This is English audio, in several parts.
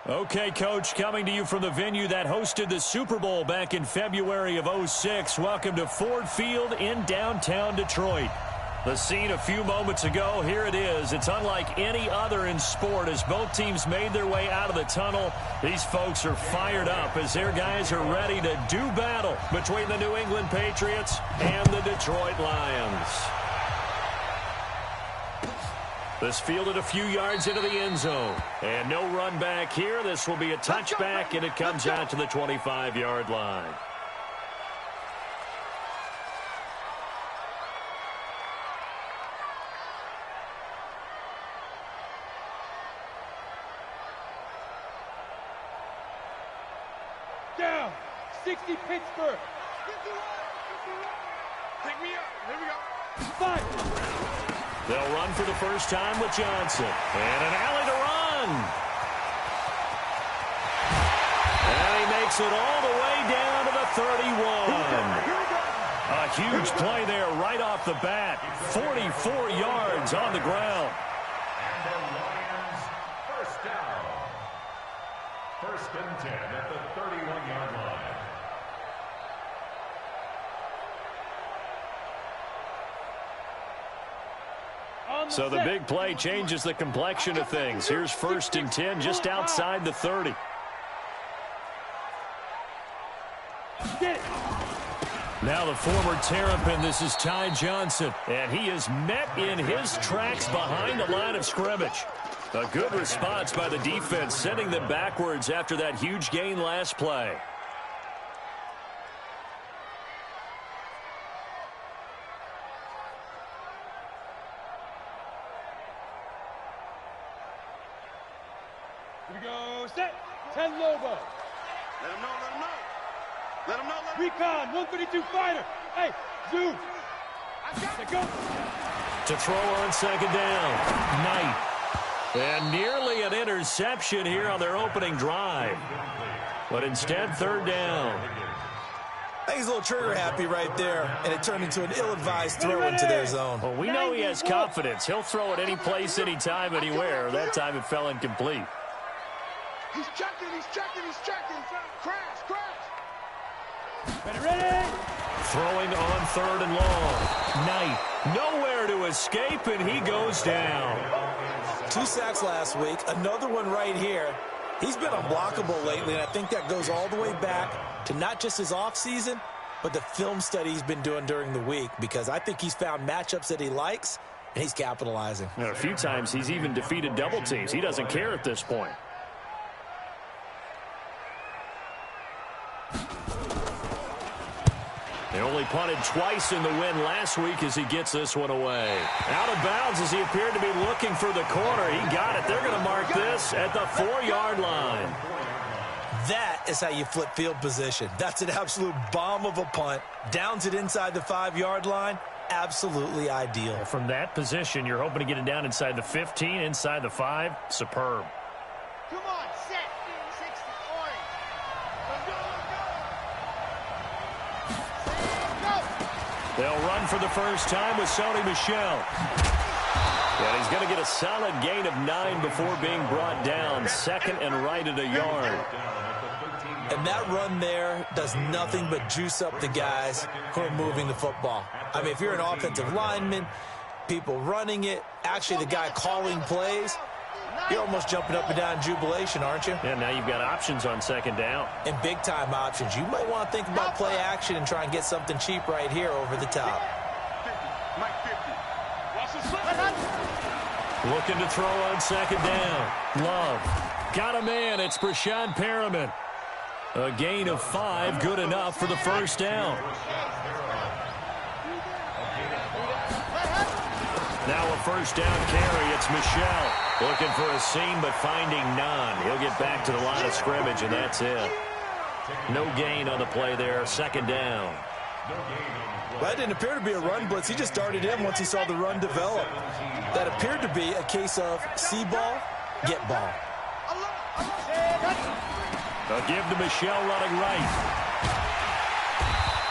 Okay, Coach, coming to you from the venue that hosted the Super Bowl back in February of '06. Welcome to Ford Field in downtown Detroit. The scene a few moments ago, here it is. It's unlike any other in sport as both teams made their way out of the tunnel. These folks are fired up as their guys are ready to do battle between the New England Patriots and the Detroit Lions. This fielded a few yards into the end zone. And no run back here. This will be a touchback, and it comes out to the 25-yard line. Down. 60 Pittsburgh. Pick me up. Here we go. Five. They'll run for the first time with Johnson. And an alley to run. And he makes it all the way down to the 31. A huge play there right off the bat. 44 yards on the ground. And the Lions first down. First and 10 at the 31-yard line. So the big play changes the complexion of things. Here's first and 10 just outside the 30. Now the former Terrapin, this is Ty Johnson. And he is met in his tracks behind the line of scrimmage. A good response by the defense, sending them backwards after that huge gain last play. Here we go. Set. 10 Lobo. Let him know, let him know. Let him know, let him know. Recon, 132 fighter. Hey, zoom. Let go. To throw on second down. Knight. And nearly an interception here on their opening drive. But instead, third down. I think he's a little trigger happy right there, and it turned into an ill-advised throw into their zone. Well, we know he has confidence. He'll throw it any place, anytime, anywhere. That time it fell incomplete. He's checking, he's checking, he's checking. Crash, crash. Ready. Throwing on third and long. Knight nowhere to escape, and he goes down. 2 sacks last week, another one right here. He's been unblockable lately, and I think that goes all the way back to not just his offseason, but the film study he's been doing during the week, because I think he's found matchups that he likes, and he's capitalizing. And a few times he's even defeated double teams. He doesn't care at this point. They only punted twice in the win last week as he gets this one away. Out of bounds as he appeared to be looking for the corner. He got it. They're going to mark this at the 4-yard line. That is how you flip field position. That's an absolute bomb of a punt. Downs it inside the 5-yard line. Absolutely ideal. From that position, you're hoping to get it down inside the 15, inside the 5. Superb. Come on, set. 60, orange. Let's go, They'll run for the first time with Sony Michel. And he's going to get a solid gain of 9 before being brought down. Second and right at a yard. And that run there does nothing but juice up the guys who are moving the football. I mean, if you're an offensive lineman, people running it, actually the guy calling plays, you're almost jumping up and down in jubilation, aren't you? Yeah, now you've got options on second down. And big-time options. You might want to think about play action and try and get something cheap right here over the top. 50. Mike 50. Looking to throw on second down. Love. Got a man. It's Brashad Perriman. A gain of 5, good enough for the first down. Now a first down carry. It's Michel. Looking for a seam, but finding none. He'll get back to the line of scrimmage, and that's it. No gain on the play there. Second down. Well, that didn't appear to be a run blitz. He just darted in once he saw the run develop. That appeared to be a case of see ball, get ball. They'll give to Michel running right.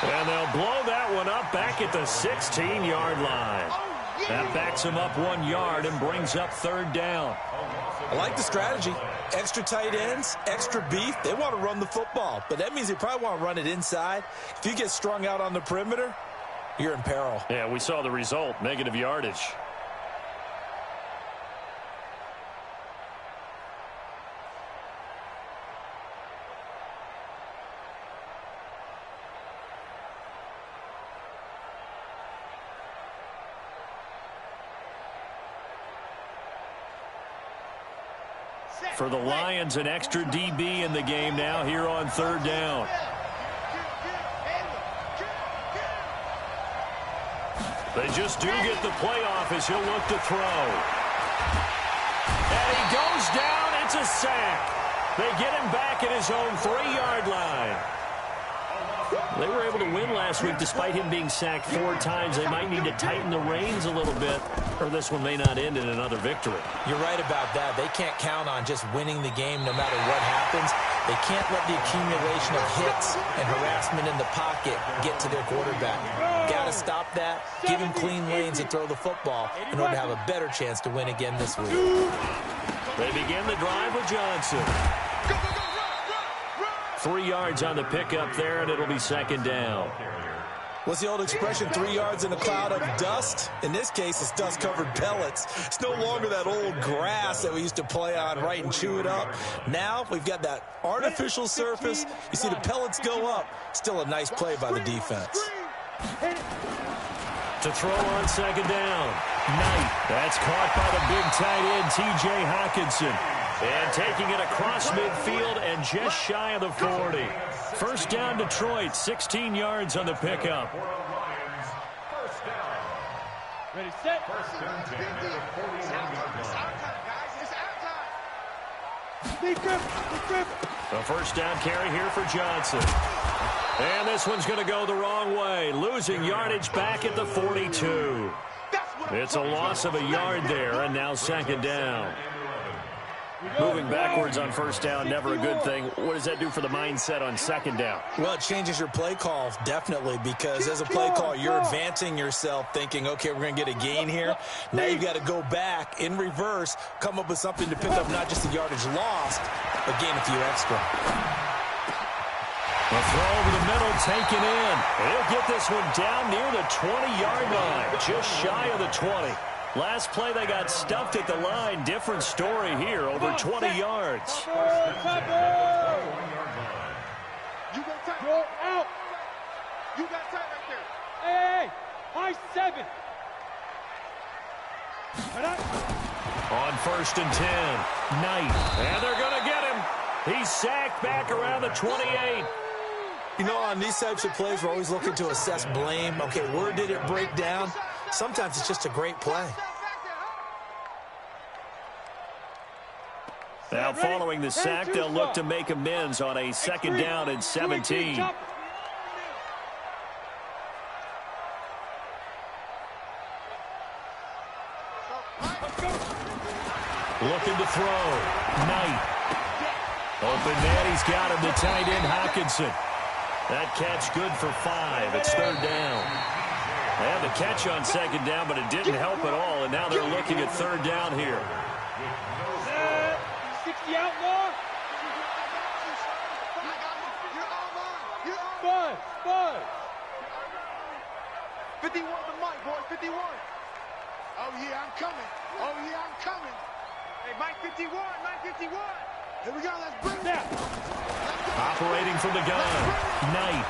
And they'll blow that one up back at the 16-yard line. That backs him up 1 yard and brings up third down. I like the strategy. Extra tight ends, extra beef. They want to run the football, but that means they probably want to run it inside. If you get strung out on the perimeter, you're in peril. Yeah, we saw the result, negative yardage. For the Lions, an extra DB in the game now here on third down. They just do get the playoff as he'll look to throw. And he goes down. It's a sack. They get him back at his own 3-yard line. They were able to win last week despite him being sacked 4 times. They might need to tighten the reins a little bit, or this one may not end in another victory. You're right about that. They can't count on just winning the game no matter what happens. They can't let the accumulation of hits and harassment in the pocket get to their quarterback. Got to stop that, give him clean lanes and throw the football in order to have a better chance to win again this week. They begin the drive with Johnson. 3 yards on the pickup there, and it'll be second down. What's the old expression, 3 yards in a cloud of dust? In this case, it's dust-covered pellets. It's no longer that old grass that we used to play on, right, and chew it up. Now we've got that artificial surface. You see the pellets go up. Still a nice play by the defense. To throw on second down. Knight. That's caught by the big tight end, T.J. Hockenson. And taking it across midfield and just shy of the 40. First down, Detroit. 16 yards on the pickup. Ready, set. First and 10 at the 41-yard line. A first down carry here for Johnson. And this one's going to go the wrong way. Losing yardage back at the 42. It's a loss of a yard there, and now second down. Moving backwards on first down, never a good thing. What does that do for the mindset on second down? Well, it changes your play call, definitely, because as a play call, you're advancing yourself thinking, okay, we're going to get a gain here. Now you've got to go back in reverse, come up with something to pick up not just the yardage lost, but gain a few extra. A throw over the middle, taken in. He'll get this one down near the 20-yard line, just shy of the 20. Last play, they got stuffed at the line. Different story here, over 20 yards. You got tight. Go out. You got tight right there. Hey, high 7. On first and 10, Knight. And they're going to get him. He's sacked back around the 28. You know, on these types of plays, we're always looking to assess blame. Okay, where did it break down? Sometimes it's just a great play. Now, following the sack, they'll look to make amends on a second down and 17. Looking to throw. Knight. Open man, he's got him, the tight end, Hockenson. That catch good for 5. It's third down. They had the catch on second down, but it didn't help at all, and now they're looking at third down here. 60 outlaw. Buzz. 51 the mic, boy, 51. Oh, yeah, I'm coming. Hey, Mike 51, Mike 51. Here we go, let's bring it down. Operating from the gun, Knight.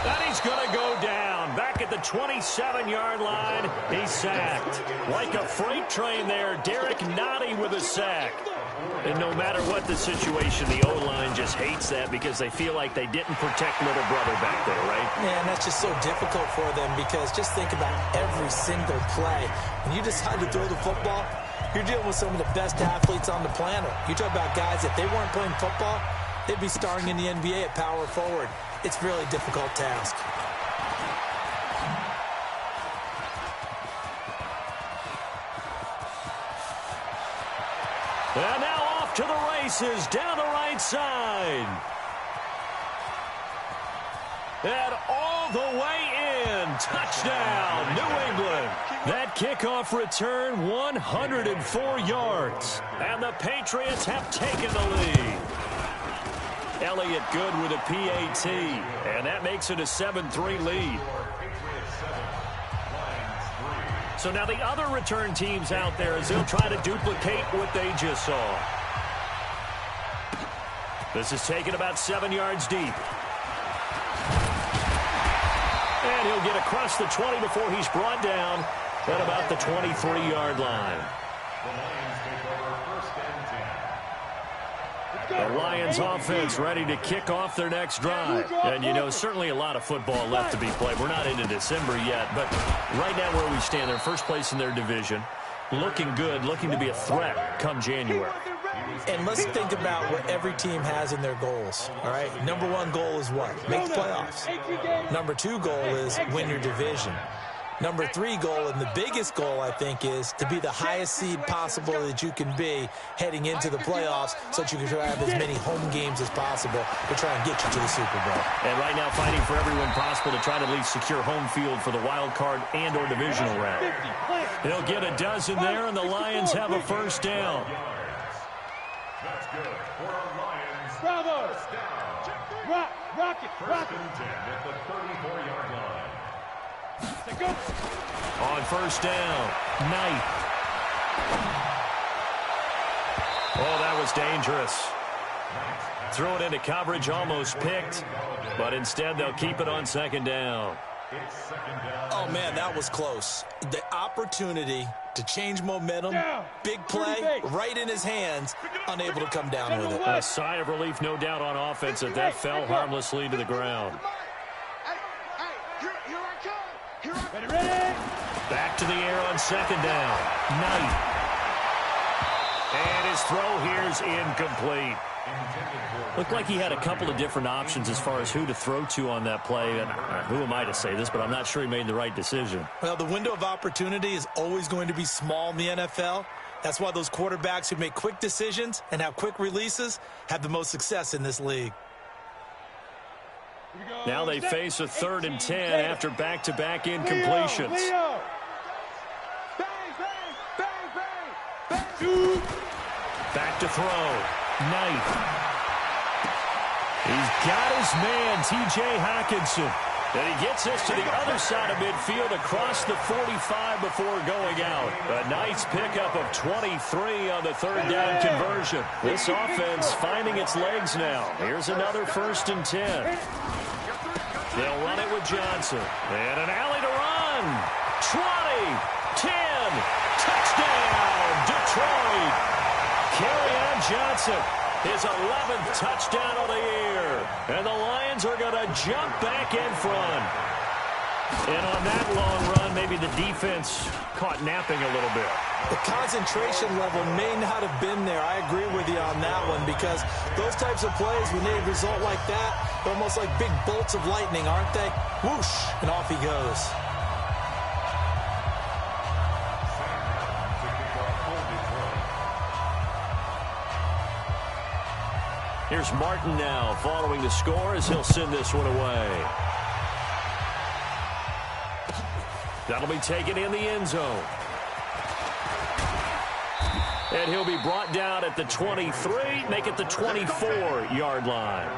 And he's going to go down. Back at the 27-yard line, he's sacked. Like a freight train there, Derek Nottie with a sack. And no matter what the situation, the O-line just hates that because they feel like they didn't protect little brother back there, right? Man, that's just so difficult for them because just think about every single play. When you decide to throw the football, you're dealing with some of the best athletes on the planet. You talk about guys, if they weren't playing football, they'd be starring in the NBA at power forward. It's a really difficult task. And now off to the races down the right side. And all the way in. Touchdown, New England. That kickoff return, 104 yards. And the Patriots have taken the lead. Elliott Good with a PAT. And that makes it a 7-3 lead. So now the other return teams out there as they'll try to duplicate what they just saw. This is taken about 7 yards deep. And he'll get across the 20 before he's brought down at about the 23-yard line. The Lions offense ready to kick off their next drive. And, you know, certainly a lot of football left to be played. We're not into December yet, but right now where we stand, they're first place in their division. Looking good, looking to be a threat come January. And let's think about what every team has in their goals, all right? Number one goal is what? Make the playoffs. Number two goal is win your division. Number three goal, and the biggest goal, I think, is to be the highest seed possible that you can be heading into the playoffs so that you can try to have as many home games as possible to try and get you to the Super Bowl. And right now fighting for everyone possible to try to at least secure home field for the wild card and or divisional round. They'll get a dozen there, and the Lions have a first down. That's good for a Lions. Bravo. First down. Rock it. First and 10 at the 34-yard line. On first down, Knight. Oh, that was dangerous. Threw it into coverage, almost picked, but instead they'll keep it on second down. Oh, man, that was close. The opportunity to change momentum, big play, right in his hands, unable to come down with it. A sigh of relief, no doubt, on offense that fell harmlessly to the ground. Back to the air on second down. Knight. And his throw here is incomplete. Looked like he had a couple of different options as far as who to throw to on that play. And who am I to say this, but I'm not sure he made the right decision. Well, the window of opportunity is always going to be small in the NFL. That's why those quarterbacks who make quick decisions and have quick releases have the most success in this league. Now they face a 3rd and 10 after back-to-back incompletions. Back to throw. Knight. He's got his man, T.J. Hockenson. And he gets us to the other side of midfield across the 45 before going out. A nice pickup of 23 on the 3rd down conversion. This offense finding its legs now. Here's another 1st and 10. They'll run it with Johnson. And an alley to run. 20, 10, touchdown, Detroit. Kerryon Johnson, his 11th touchdown of the year. And the Lions are going to jump back in front. And on that long run, maybe the defense caught napping a little bit. The concentration level may not have been there. I agree with you on that one because those types of plays, when they result like that, they're almost like big bolts of lightning, aren't they? Whoosh, and off he goes. Here's Martin now following the score as he'll send this one away. That'll be taken in the end zone. And he'll be brought down at the 23, make it the 24-yard line.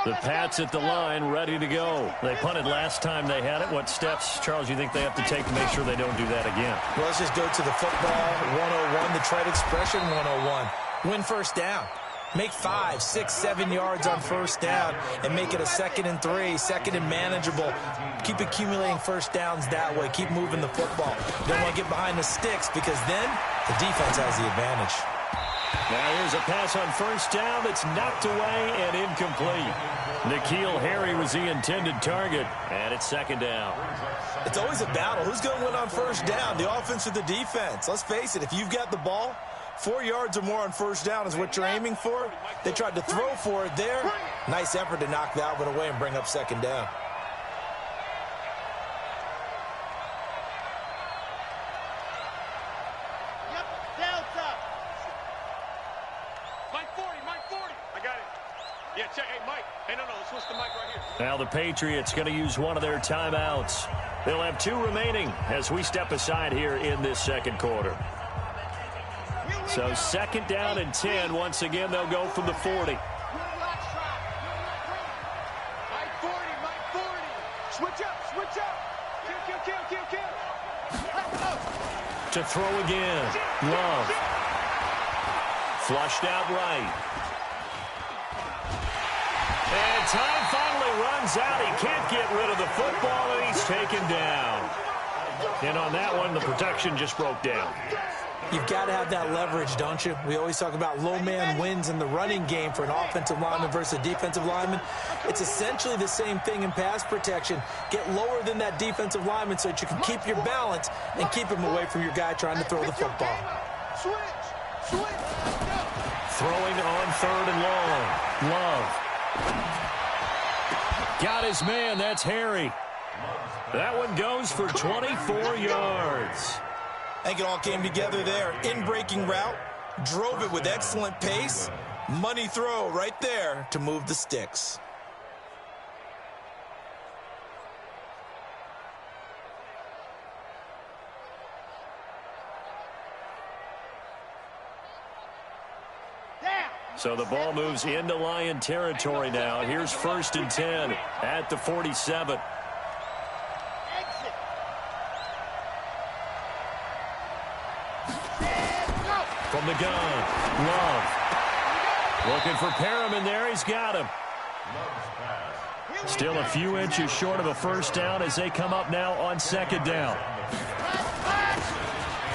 The Pats at the line, ready to go. They punted last time they had it. What steps, Charles, you think they have to take to make sure they don't do that again? Well, let's just go to the football 101, the trade expression 101. Win first down. Make 5, 6, 7 yards on first down and make it a 2nd and 3, 2nd and manageable. Keep accumulating first downs that way. Keep moving the football. You don't want to get behind the sticks because then the defense has the advantage. Now here's a pass on first down that's knocked away and incomplete. N'Keal Harry was the intended target, and it's 2nd down. It's always a battle. Who's going to win on first down, the offense or the defense? Let's face it, if you've got the ball, 4 yards or more on first down is what you're aiming for. They tried to throw for it there. Nice effort to knock that one away and bring up 2nd down. Mike 40, Mike 40. I got it. Yeah, check. Hey, Mike. Hey, no, let's switch the mic right here. Now the Patriots going to use one of their timeouts. They'll have 2 remaining as we step aside here in this second quarter. So 2nd down and 10. Once again, they'll go from the 40. Mike 40, Mike 40. Switch up, switch up. Kill. To throw again. Love. Flushed out right. And time finally runs out. He can't get rid of the football, and he's taken down. And on that one, the protection just broke down. You've got to have that leverage, don't you? We always talk about low man wins in the running game for an offensive lineman versus a defensive lineman. It's essentially the same thing in pass protection. Get lower than that defensive lineman so that you can keep your balance and keep him away from your guy trying to throw the football. Switch. Throwing on 3rd and long. Love. Got his man. That's Harry. That one goes for 24 yards. I think it all came together there. In-breaking route, drove it with excellent pace. Money throw right there to move the sticks. So the ball moves into Lion territory now. Here's 1st and 10 at the 47. From the gun, Love. Looking for Perriman there. He's got him. Still a few inches short of a 1st down as they come up now on 2nd down.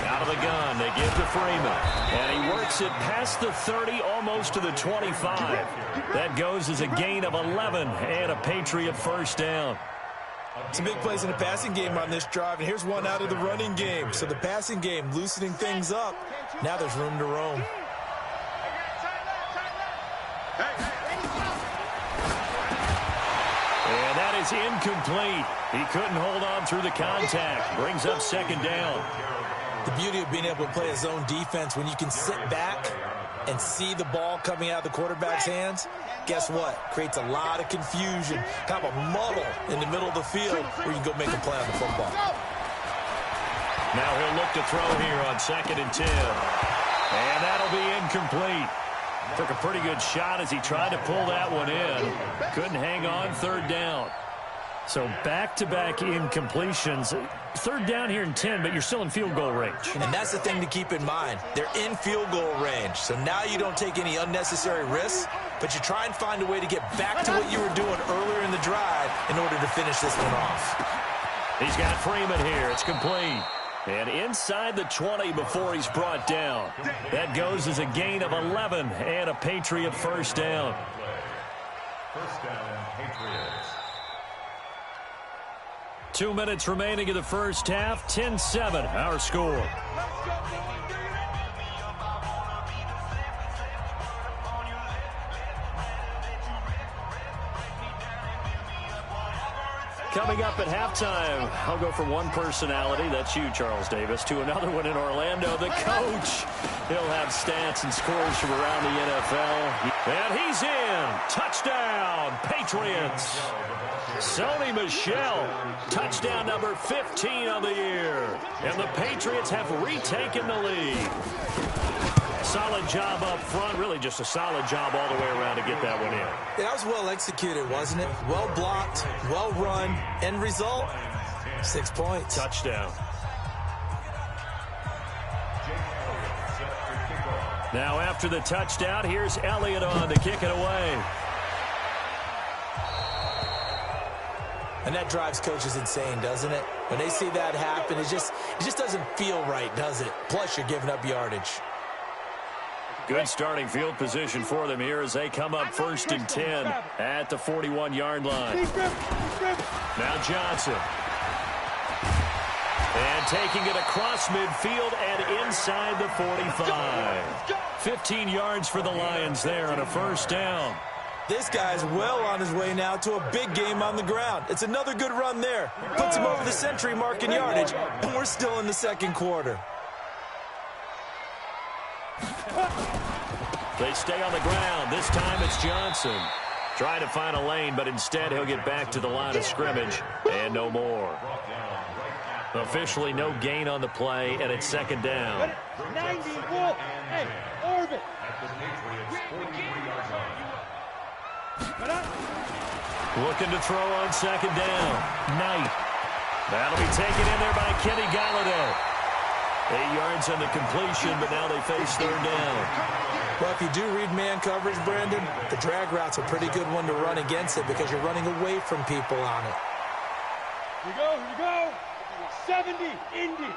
Out of the gun, they give to Freeman. And he works it past the 30, almost to the 25. That goes as a gain of 11 and a Patriot 1st down. Some big plays in the passing game on this drive, and here's one out of the running game. So the passing game loosening things up. Now there's room to roam. And that is incomplete. He couldn't hold on through the contact. Brings up 2nd down. The beauty of being able to play a zone defense when you can sit back and see the ball coming out of the quarterback's hands, guess what? Creates a lot of confusion, kind of a muddle in the middle of the field where you can go make a play on the football. Now he'll look to throw here on 2nd and 10. And that'll be incomplete. Took a pretty good shot as he tried to pull that one in. Couldn't hang on 3rd down. So back-to-back incompletions. 3rd down here in 10, but you're still in field goal range. And that's the thing to keep in mind. They're in field goal range. So now you don't take any unnecessary risks, but you try and find a way to get back to what you were doing earlier in the drive in order to finish this one off. He's got Freeman here. It's complete. And inside the 20 before he's brought down. That goes as a gain of 11 and a Patriot 1st down. 1st down, Patriots. 2 minutes remaining in the 1st half. 10-7, our score. Coming up at halftime, I'll go from one personality, that's you, Charles Davis, to another one in Orlando, the coach. He'll have stats and scores from around the NFL. And he's in. Touchdown, Patriots. Sony Michel, touchdown number 15 of the year. And the Patriots have retaken the lead. Solid job up front, really just a solid job all the way around to get that one in. That was well executed, wasn't it? Well blocked, well run, end result, 6 points. Touchdown. Now after the touchdown, here's Elliott on to kick it away. And that drives coaches insane, doesn't it? When they see that happen, it just doesn't feel right, does it? Plus, you're giving up yardage. Good starting field position for them here as they come up 1st and 10 at the 41-yard line. Now Johnson. And taking it across midfield and inside the 45. 15 yards for the Lions there on a 1st down. This guy's well on his way now to a big game on the ground. It's another good run there. Puts him over the century mark in yardage, and we're still in the 2nd quarter. They stay on the ground. This time it's Johnson. Trying to find a lane, but instead he'll get back to the line of scrimmage and no more. Officially no gain on the play, and it's second down. 90, Wolf. Hey, Orvin. Looking to throw on second down. Knight. That'll be taken in there by Kenny Golladay. 8 yards on the completion, but now they face third down. Well, if you do read man coverage, Brandon, the drag route's a pretty good one to run against it because you're running away from people on it. Here you go. 70, Indy.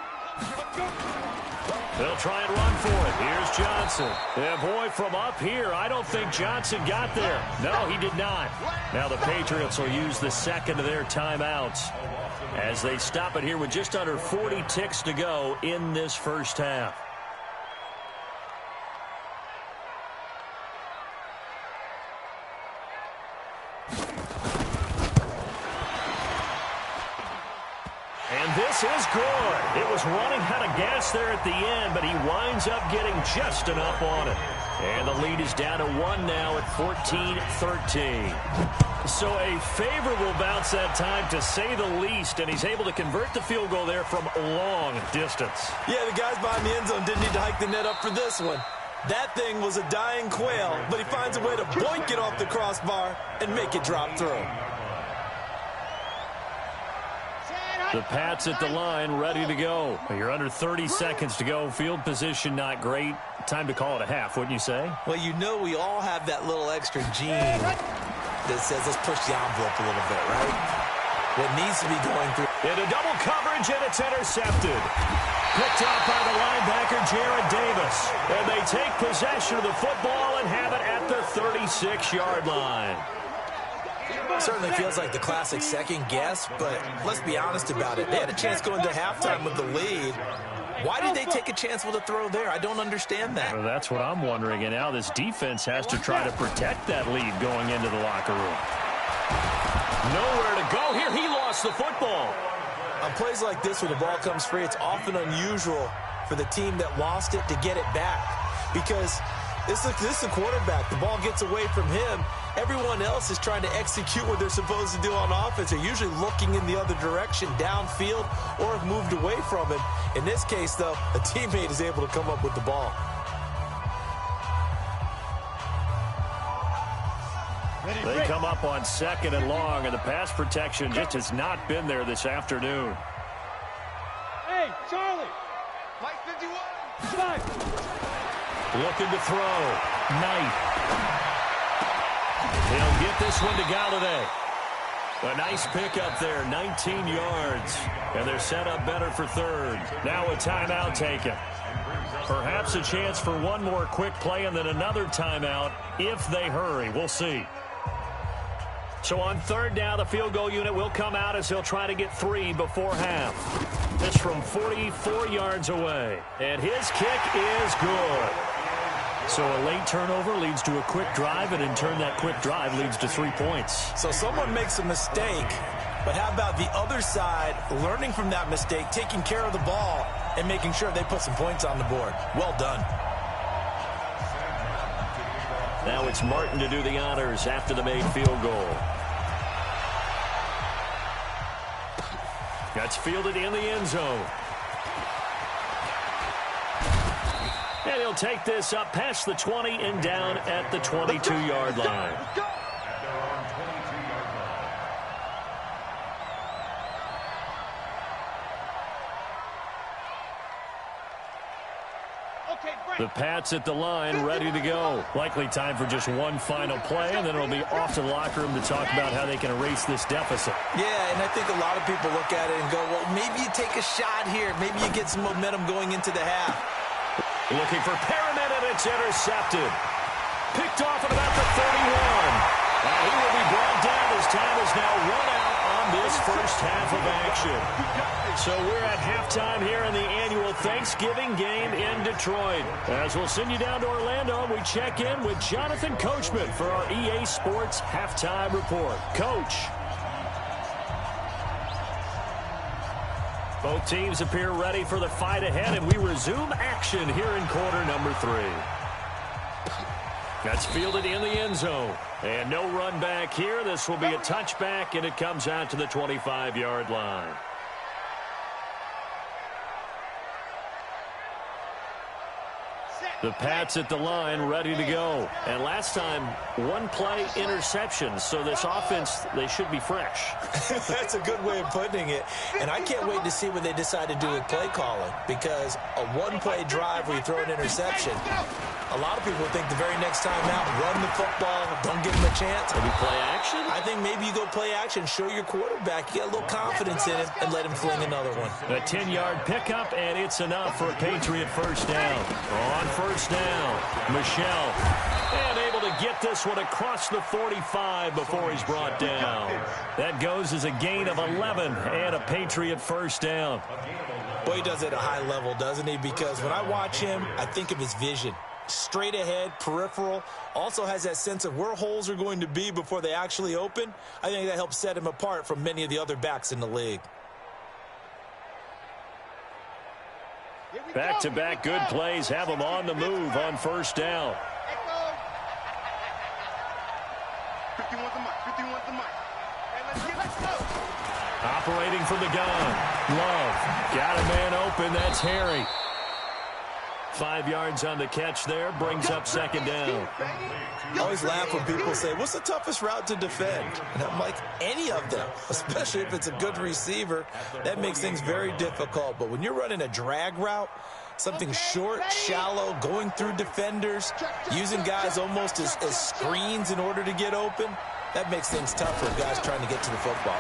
They'll try and run for it. Here's Johnson. Yeah, boy, from up here, I don't think Johnson got there. No, he did not. Now the Patriots will use the second of their timeouts as they stop it here with just under 40 ticks to go in this first half. And this is good. It was running out of gas there at the end, but he winds up getting just enough on it. And the lead is down to 1 now at 14-13. So a favorable bounce that time, to say the least, and he's able to convert the field goal there from long distance. Yeah, the guys behind the end zone didn't need to hike the net up for this one. That thing was a dying quail, but he finds a way to boink it off the crossbar and make it drop through. The Pats at the line, ready to go. You're under 30 seconds to go. Field position not great. Time to call it a half, wouldn't you say? Well, you know we all have that little extra gene that says let's push the envelope a little bit, right? What needs to be going through. Into double coverage, and it's intercepted. Picked up by the linebacker, Jared Davis. And they take possession of the football and have it at the 36-yard line. Certainly feels like the classic second guess, but let's be honest about it. They had a chance going to halftime with the lead. Why did they take a chance with a throw there? I don't understand that. Well, that's what I'm wondering. And now this defense has to try to protect that lead going into the locker room. Nowhere to go here. He lost the football. On plays like this where the ball comes free, it's often unusual for the team that lost it to get it back. Because this is the quarterback. The ball gets away from him. Everyone else is trying to execute what they're supposed to do on offense. They're usually looking in the other direction, downfield, or have moved away from him. In this case, though, a teammate is able to come up with the ball. They come up on second and long, and the pass protection just has not been there this afternoon. Hey, Charlie. Mike 51. Looking to throw. Knight. He'll get this one to Golladay. A nice pickup there, 19 yards. And they're set up better for third. Now a timeout taken. Perhaps a chance for one more quick play and then another timeout if they hurry. We'll see. So on third down, the field goal unit will come out as he'll try to get 3 before half. This from 44 yards away. And his kick is good. So a late turnover leads to a quick drive, and in turn that quick drive leads to 3 points. So someone makes a mistake, but how about the other side learning from that mistake, taking care of the ball, and making sure they put some points on the board? Well done. Now it's Martin to do the honors after the made field goal. That's fielded in the end zone. And he'll take this up past the 20 and down at the 22-yard line. The Pats at the line, ready to go. Likely time for just one final play, and then it'll be off to the locker room to talk about how they can erase this deficit. Yeah, and I think a lot of people look at it and go, well, maybe you take a shot here. Maybe you get some momentum going into the half. Looking for Perriman, and it's intercepted. Picked off at about the 31. And he will be brought down as time is now run out on this first half of action. So we're at halftime here in the annual Thanksgiving game in Detroit. As we'll send you down to Orlando, we check in with Jonathan Coachman for our EA Sports Halftime Report. Coach. Both teams appear ready for the fight ahead, and we resume action here in quarter number 3. That's fielded in the end zone. And no run back here. This will be a touchback, and it comes out to the 25-yard line. The Pats at the line, ready to go. And last time, one-play interception. So this offense, they should be fresh. That's a good way of putting it. And I can't wait to see what they decide to do with play calling, because a one-play drive where you throw an interception, a lot of people think the very next time out, run the football, don't give them a chance. Maybe play action? I think maybe you go play action, show your quarterback, you get a little confidence in him, and let him fling another one. A 10-yard pickup, and it's enough for a Patriot first down. On first down, Michel. And able to get this one across the 45 before he's brought down. That goes as a gain of 11 and a Patriot first down. Boy, he does it at a high level, doesn't he? Because when I watch him, I think of his vision. Straight ahead, peripheral, also has that sense of where holes are going to be before they actually open. I think that helps set him apart from many of the other backs in the league. Back-to-back good plays have him on the move on first down. 51's the mic. 51's the mic. Hey, let's go. Operating from the gun. Love. Got a man open. That's Harry. 5 yards on the catch there. Brings up second down. I always laugh when people say, what's the toughest route to defend? And I'm like, any of them, especially if it's a good receiver. That makes things very difficult. But when you're running a drag route, something short, shallow, going through defenders, using guys almost as screens in order to get open, that makes things tough for guys trying to get to the football.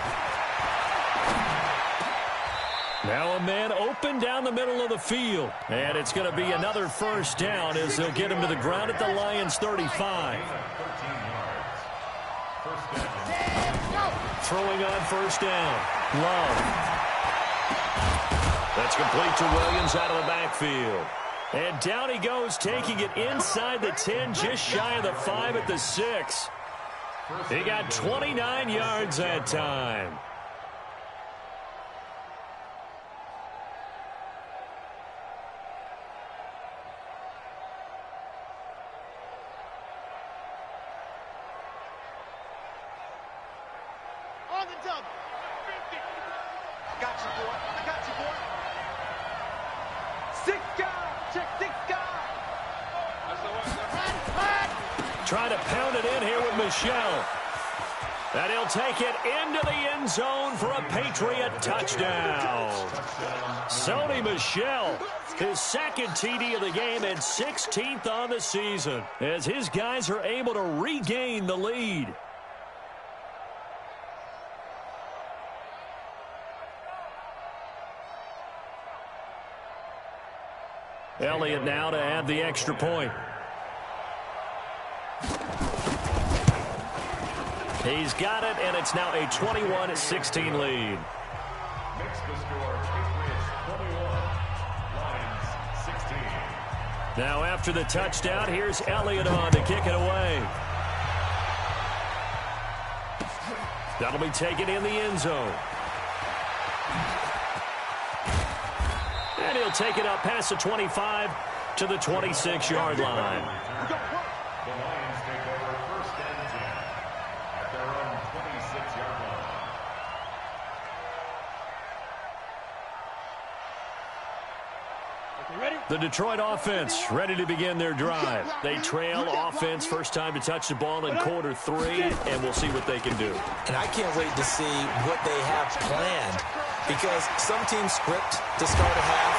Now a man open down the middle of the field. And it's going to be another first down as they'll get him to the ground at the Lions' 35. Throwing on first down. Love. That's complete to Williams out of the backfield. And down he goes, taking it inside the 10, just shy of the 5 at the 6. He got 29 yards that time. On the double. 50. Got you, boy. I got you, boy. 6 guys. Check 6 guys. Trying to pound it in here with Michel. And he'll take it into the end zone for a Patriot touchdown. Sony Michel, his second TD of the game and 16th on the season, as his guys are able to regain the lead. Elliott now to add the extra point. He's got it, and it's now a 21-16 lead. Makes the score Patriots 21, Lions 16. Now after the touchdown, here's Elliott on to kick it away. That'll be taken in the end zone. And he'll take it up past the 25 to the 26-yard line. The Lions take over first and 10 at their own 26-yard line. The Detroit offense ready to begin their drive. They trail offense first time to touch the ball in quarter 3, and we'll see what they can do. And I can't wait to see what they have planned, because some teams script to start a half.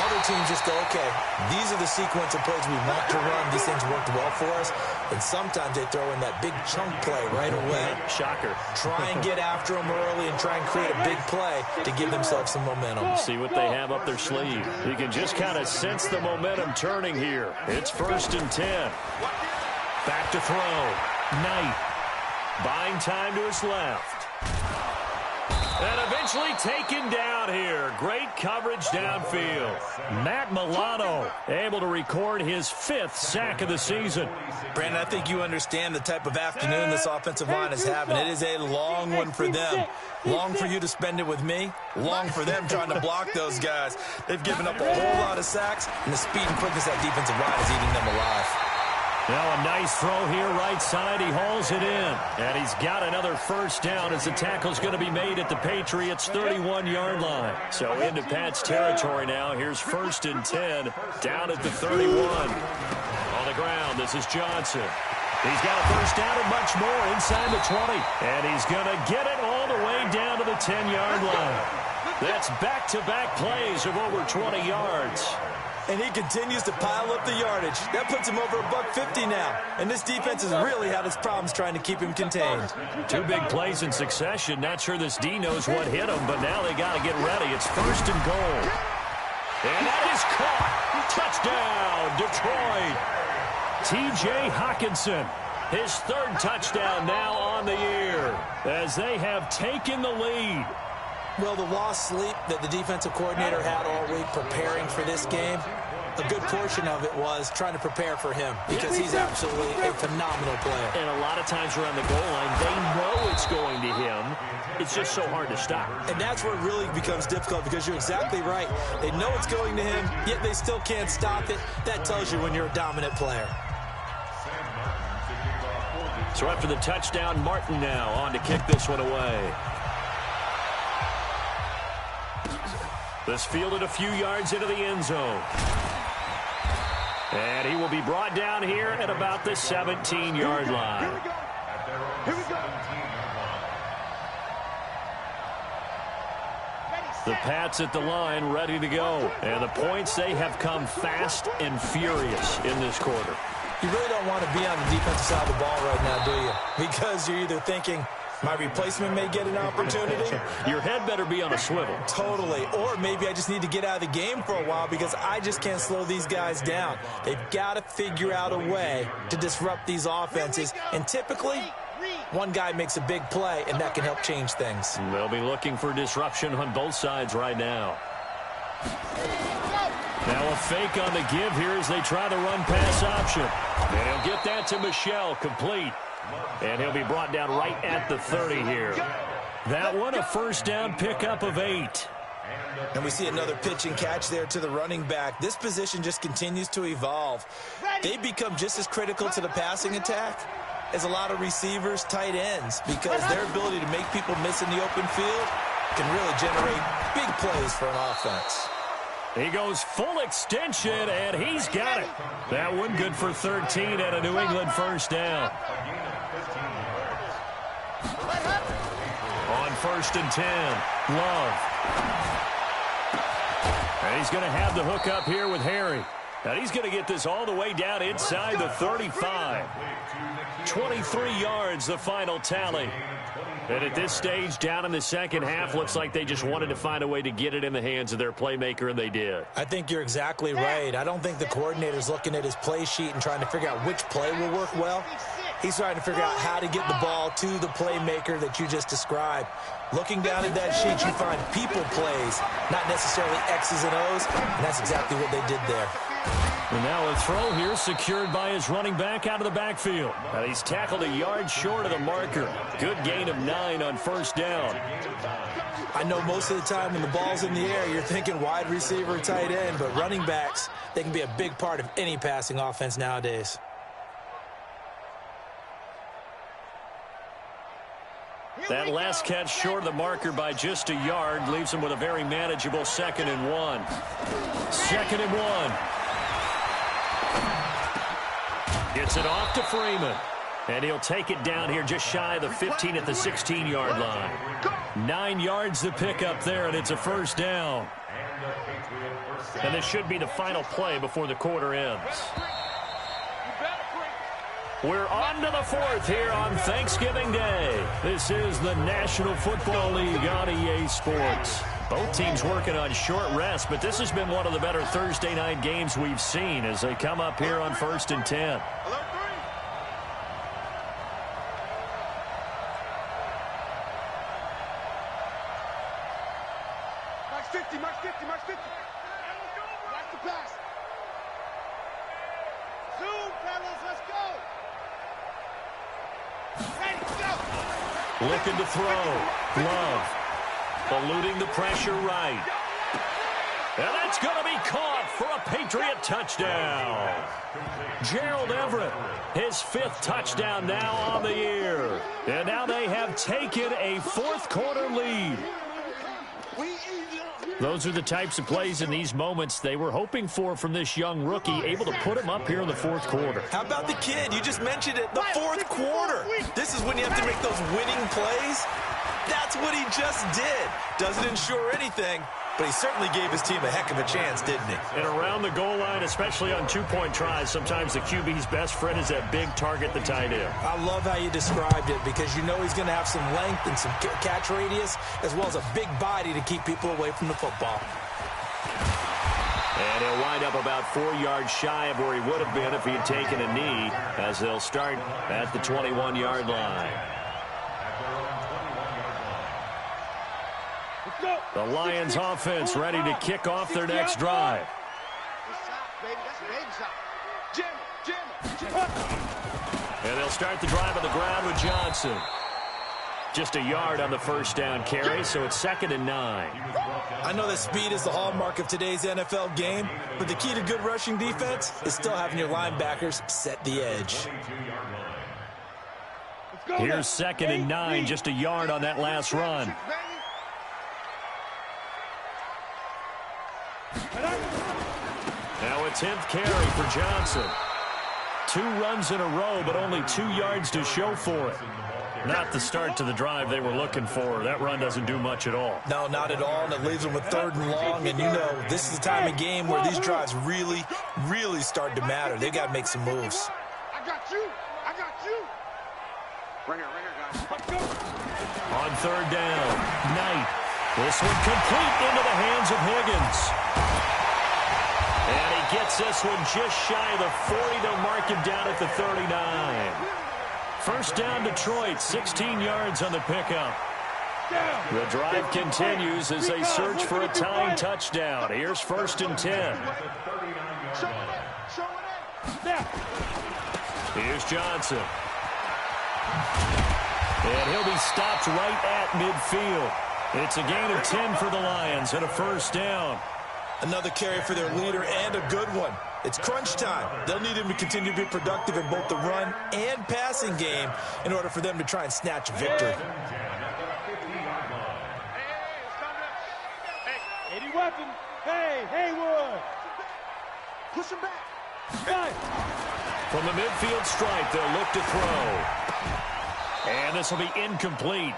Other teams just go, okay, these are the sequence of plays we want to run. These things worked well for us. And sometimes they throw in that big chunk play right away. Shocker. Try and get after them early and try and create a big play to give themselves some momentum. See what they have up their sleeve. You can just kind of sense the momentum turning here. It's first and 10. Back to throw. Knight. Buying time to his left. And eventually taken down here. Great coverage downfield. Matt Milano able to record his 5th sack of the season. Brandon, I think you understand the type of afternoon this offensive line is having. It is a long one for them. Long for you to spend it with me. Long for them trying to block those guys. They've given up a whole lot of sacks, and the speed and quickness of that defensive line is eating them alive. Now a nice throw here right side. He hauls it in. And he's got another first down as the tackle's going to be made at the Patriots' 31-yard line. So into Pat's territory now. Here's 1st and 10 down at the 31. On the ground, this is Johnson. He's got a first down and much more inside the 20. And he's going to get it all the way down to the 10-yard line. That's back-to-back plays of over 20 yards. And he continues to pile up the yardage. That puts him over $150 now. And this defense has really had its problems trying to keep him contained. 2 big plays in succession. Not sure this D knows what hit him, but now they got to get ready. It's 1st and goal. And that is caught. Touchdown, Detroit. T.J. Hockenson, his 3rd touchdown now on the year as they have taken the lead. Well, the lost sleep that the defensive coordinator had all week preparing for this game, a good portion of it was trying to prepare for him because he's absolutely a phenomenal player. And a lot of times around the goal line, they know it's going to him. It's just so hard to stop. And that's where it really becomes difficult because you're exactly right. They know it's going to him, yet they still can't stop it. That tells you when you're a dominant player. So after the touchdown, Martin now on to kick this one away. This fielded a few yards into the end zone. And he will be brought down here at about the 17-yard line. Here we go. The Pats at the line ready to go. And the points, they have come fast and furious in this quarter. You really don't want to be on the defensive side of the ball right now, do you? Because you're either thinking, my replacement may get an opportunity. Your head better be on a swivel. Totally. Or maybe I just need to get out of the game for a while because I just can't slow these guys down. They've got to figure out a way to disrupt these offenses. And typically, one guy makes a big play, and that can help change things. They'll be looking for disruption on both sides right now. Now a fake on the give here as they try the run-pass option. And he'll get that to Michel, complete. And he'll be brought down right at the 30 here. That one, a first down pickup of 8. And we see another pitch and catch there to the running back. This position just continues to evolve. They become just as critical to the passing attack as a lot of receivers, tight ends, because their ability to make people miss in the open field can really generate big plays for an offense. He goes full extension, and he's got it. That one good for 13 and a New England first down. On 1st and 10, Love. And he's going to have the hook up here with Harry. And he's going to get this all the way down inside the 35. 23 yards, the final tally. And at this stage, down in the second half, looks like they just wanted to find a way to get it in the hands of their playmaker, and they did. I think you're exactly right. I don't think the coordinator's looking at his play sheet and trying to figure out which play will work well. He's trying to figure out how to get the ball to the playmaker that you just described. Looking down at that sheet, you find people plays, not necessarily X's and O's, and that's exactly what they did there. And now a throw here secured by his running back out of the backfield. And he's tackled a yard short of the marker. Good gain of 9 on first down. I know most of the time when the ball's in the air, you're thinking wide receiver, tight end, but running backs, they can be a big part of any passing offense nowadays. That last catch short of the marker by just a yard leaves him with a very manageable 2nd and 1. 2nd and 1. Gets it off to Freeman. And he'll take it down here just shy of the 15 at the 16-yard line. 9 yards to pick up there, and it's a first down. And this should be the final play before the quarter ends. We're on to the 4th here on Thanksgiving Day. This is the National Football League on EA Sports. Both teams working on short rest, but this has been one of the better Thursday night games we've seen as they come up here on 1st and 10. March 50, March 50, March 50. Watch the pass. Zoom, fellas, let's go. Ready, go. Looking to throw. Love. Eluding the pressure right. And that's going to be caught for a Patriot Patriot touchdown. Gerald Everett, his 5th touchdown now on the year. And now they have taken a 4th-quarter lead. Those are the types of plays in these moments they were hoping for from this young rookie, able to put him up here in the 4th quarter. How about the kid? You just mentioned it, the 4th quarter. This is when you have to make those winning plays. That's what he just did. Doesn't ensure anything, but he certainly gave his team a heck of a chance, didn't he? And around the goal line, especially on 2-point tries, sometimes the QB's best friend is that big target, the tight end. I love how you described it, because you know he's going to have some length and some catch radius, as well as a big body to keep people away from the football. And he'll wind up about 4 yards shy of where he would have been if he had taken a knee, as they'll start at the 21-yard line. The Lions offense ready to kick off their next drive. And they'll start the drive on the ground with Johnson. Just a yard on the first down carry, so it's 2nd and 9. I know that speed is the hallmark of today's NFL game, but the key to good rushing defense is still having your linebackers set the edge. Here's 2nd and 9, just a yard on that last run. Now a 10th carry for Johnson. 2 runs in a row, but only 2 yards to show for it. Not the start to the drive they were looking for. That run doesn't do much at all. No, not at all, and it leaves them with 3rd and long, and you know this is the time of game where these drives really start to matter. They got to make some moves. I got you. Right here, guys. On 3rd down, Knight. This one complete into the hands of Higgins. And he gets this one just shy of the 40. They'll mark him down at the 39. First down, Detroit, 16 yards on the pickup. The drive continues as they search for a tying touchdown. Here's 1st and 10. Here's Johnson. And he'll be stopped right at midfield. It's a gain of 10 for the Lions and a first down. Another carry for their leader, and a good one. It's crunch time. They'll need him to continue to be productive in both the run and passing game in order for them to try and snatch a victory. Hey, 80 weapon. Hey, Haywood. Push him back. From the midfield stripe, they'll look to throw. And this will be incomplete.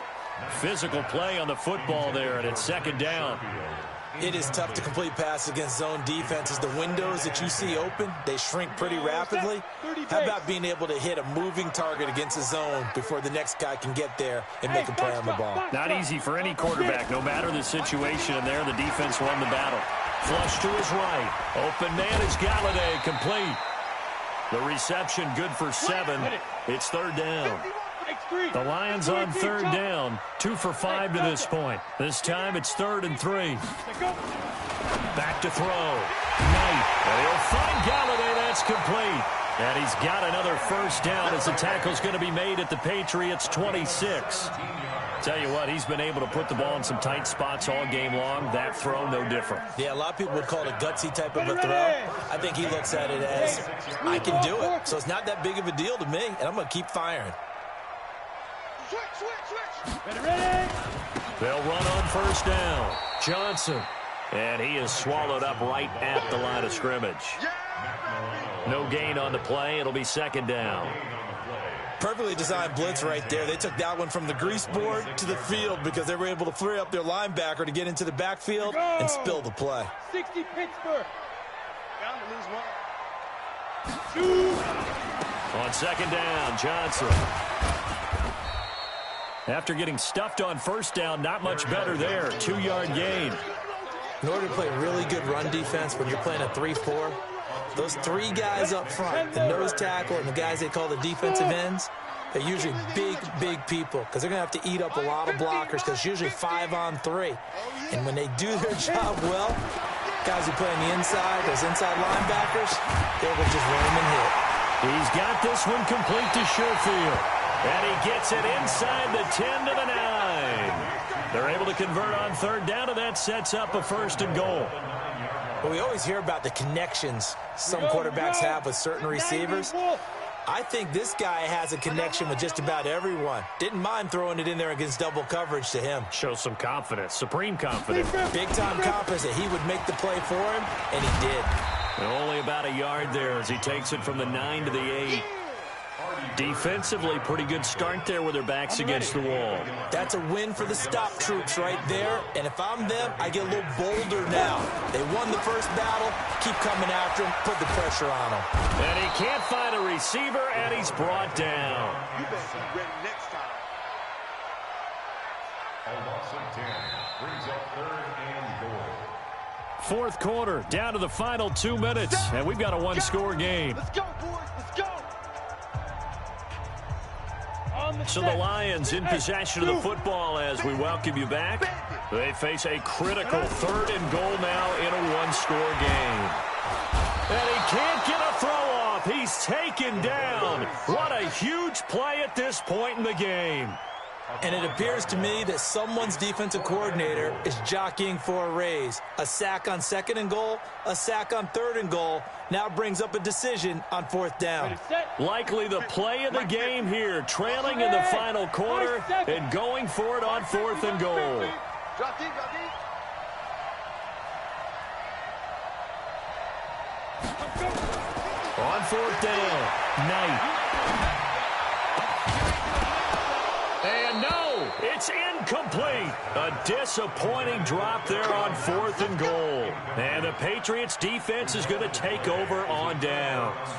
Physical play on the football there, and it's 2nd down. It is tough to complete passes against zone defenses. The windows that you see open, they shrink pretty rapidly. How about being able to hit a moving target against a zone before the next guy can get there and make a play on the ball? Not easy for any quarterback, no matter the situation. And there, the defense won the battle. Flush to his right. Open man is Galladay, complete. The reception good for 7. It's 3rd down. The Lions on 3rd down, 2 for 5 to this point. This time it's 3rd and 3. Back to throw. Knight. And he'll find Galladay. That's complete. And he's got another first down as the tackle's going to be made at the Patriots' 26. Tell you what, he's been able to put the ball in some tight spots all game long. That throw, no different. Yeah, a lot of people would call it a gutsy type of a throw. I think he looks at it as, I can do it. So it's not that big of a deal to me, and I'm going to keep firing. Switch. Ready. They'll run on first down. Johnson. And he is swallowed up right at the line of scrimmage. No gain on the play. It'll be 2nd down. Perfectly designed blitz right there. They took that one from the grease board to the field because they were able to free up their linebacker to get into the backfield and spill the play. 60 Pittsburgh. Down to lose 1. 2. On 2nd down, Johnson. After getting stuffed on first down, not much better there. 2-yard gain. In order to play really good run defense when you're playing a 3-4, those 3 guys up front, the nose tackle and the guys they call the defensive ends, they're usually big people because they're going to have to eat up a lot of blockers because it's usually 5 on 3. And when they do their job well, guys who play on the inside, those inside linebackers, they will just run them and hit. He's got this one complete to Sherfield. And he gets it inside the 10 to the 9. They're able to convert on 3rd down, and that sets up a 1st and goal. Well, we always hear about the connections some quarterbacks have with certain receivers. I think this guy has a connection with just about everyone. Didn't mind throwing it in there against double coverage to him. Shows some confidence, supreme confidence. Big-time confidence that he would make the play for him, and he did. And only about a yard there as he takes it from the 9 to the 8. Defensively, pretty good start there with their backs against the wall. That's a win for the stop troops right there. And if I'm them, I get a little bolder now. They won the first battle. Keep coming after him. Put the pressure on him. And he can't find a receiver, and he's brought down. You better be ready next time. A loss of 10 brings up 3rd and goal. Fourth quarter, down to the final 2 minutes, and we've got a one-score game. Let's go, boys. Let's go. So the Lions in possession of the football as we welcome you back. They face a critical 3rd and goal now in a one-score game. And he can't get a throw off. He's taken down. What a huge play at this point in the game. And it appears to me that someone's defensive coordinator is jockeying for a raise. A sack on 2nd and goal, a sack on 3rd and goal, now brings up a decision on 4th down. Likely the play of the game here, trailing in the final quarter and going for it on 4th and goal. Drop deep, drop deep. On 4th down, Knight. And no, it's incomplete. A disappointing drop there on 4th and goal. And the Patriots defense is going to take over on downs.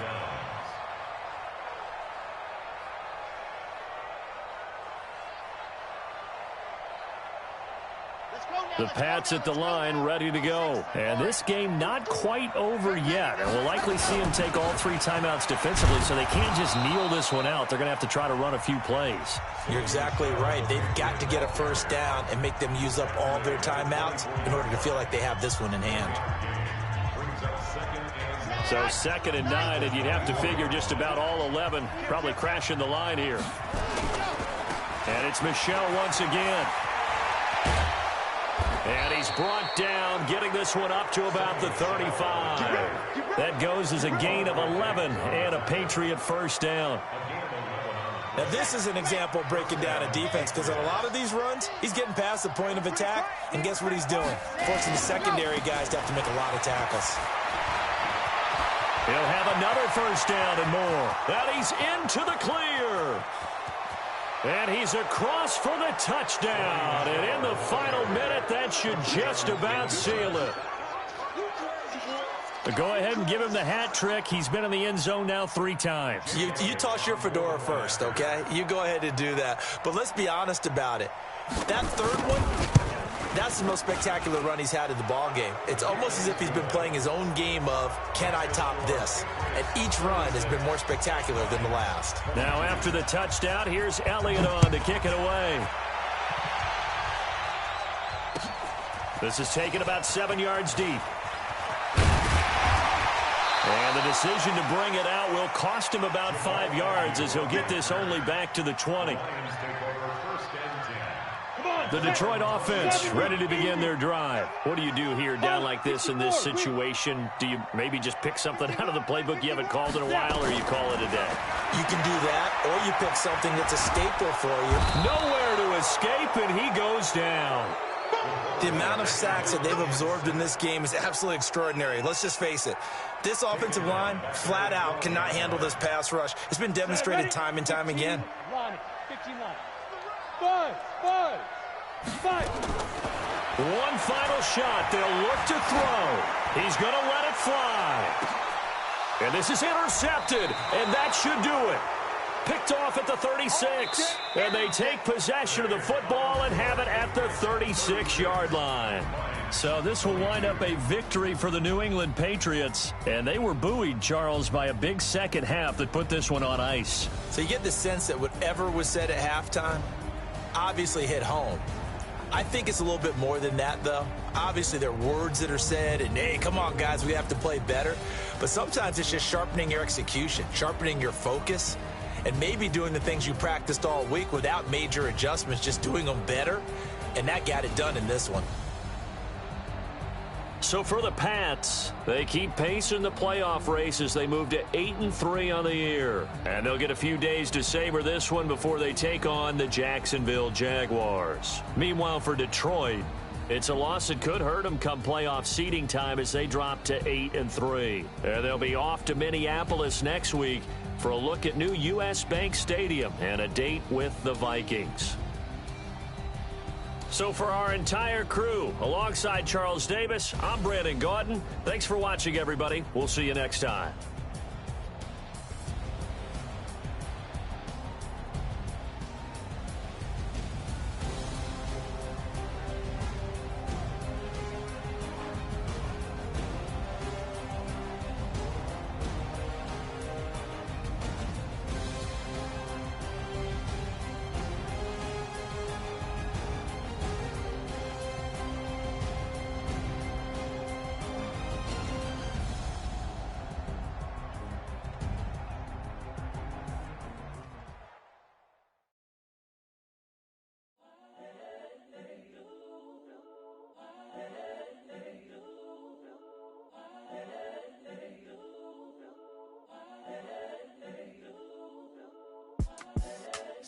The Pats at the line, ready to go. And this game not quite over yet. And we'll likely see them take all 3 timeouts defensively, so they can't just kneel this one out. They're going to have to try to run a few plays. You're exactly right. They've got to get a first down and make them use up all their timeouts in order to feel like they have this one in hand. So 2nd and 9, and you'd have to figure just about all 11 probably crashing the line here. And it's Michel once again. And he's brought down, getting this one up to about the 35. That goes as a gain of 11 and a Patriot first down. Now, this is an example of breaking down a defense because on a lot of these runs, he's getting past the point of attack, and guess what he's doing? Forcing the secondary guys to have to make a lot of tackles. He'll have another first down and more. And he's into the clear. And he's across for the touchdown. And in the final minute, that should just about seal it. But go ahead and give him the hat trick. He's been in the end zone now 3 times. You toss your fedora first, okay? You go ahead and do that. But let's be honest about it. That 3rd one, that's the most spectacular run he's had in the ball game. It's almost as if he's been playing his own game of, can I top this? And each run has been more spectacular than the last. Now after the touchdown, here's Elliott on to kick it away. This is taken about 7 yards deep. And the decision to bring it out will cost him about 5 yards as he'll get this only back to the 20. The Detroit offense ready to begin their drive. What do you do here down like this in this situation? Do you maybe just pick something out of the playbook you haven't called in a while, or you call it a day? You can do that, or you pick something that's a staple for you. Nowhere to escape, and he goes down. The amount of sacks that they've absorbed in this game is absolutely extraordinary. Let's just face it. This offensive line, flat out, cannot handle this pass rush. It's been demonstrated time and time again. 15 line. 5. One final shot. They'll look to throw. He's going to let it fly. And this is intercepted, and that should do it. Picked off at the 36. And they take possession of the football and have it at the 36-yard line. So this will wind up a victory for the New England Patriots. And they were buoyed, Charles, by a big second half that put this one on ice. So you get the sense that whatever was said at halftime obviously hit home. I think it's a little bit more than that, though. Obviously, there are words that are said, and, hey, come on, guys, we have to play better. But sometimes it's just sharpening your execution, sharpening your focus, and maybe doing the things you practiced all week without major adjustments, just doing them better. And that got it done in this one. So for the Pats, they keep pace in the playoff race as they move to 8-3 on the year. And they'll get a few days to savor this one before they take on the Jacksonville Jaguars. Meanwhile, for Detroit, it's a loss that could hurt them come playoff seeding time as they drop to 8-3. And they'll be off to Minneapolis next week for a look at new U.S. Bank Stadium and a date with the Vikings. So for our entire crew, alongside Charles Davis, I'm Brandon Gaudin. Thanks for watching, everybody. We'll see you next time.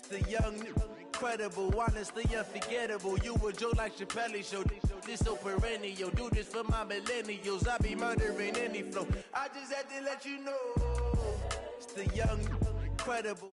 The young, incredible, honestly unforgettable. You a Joe like Chappelle show. This so perennial. Do this for my millennials. I be murdering any flow. I just had to let you know. It's the young, incredible.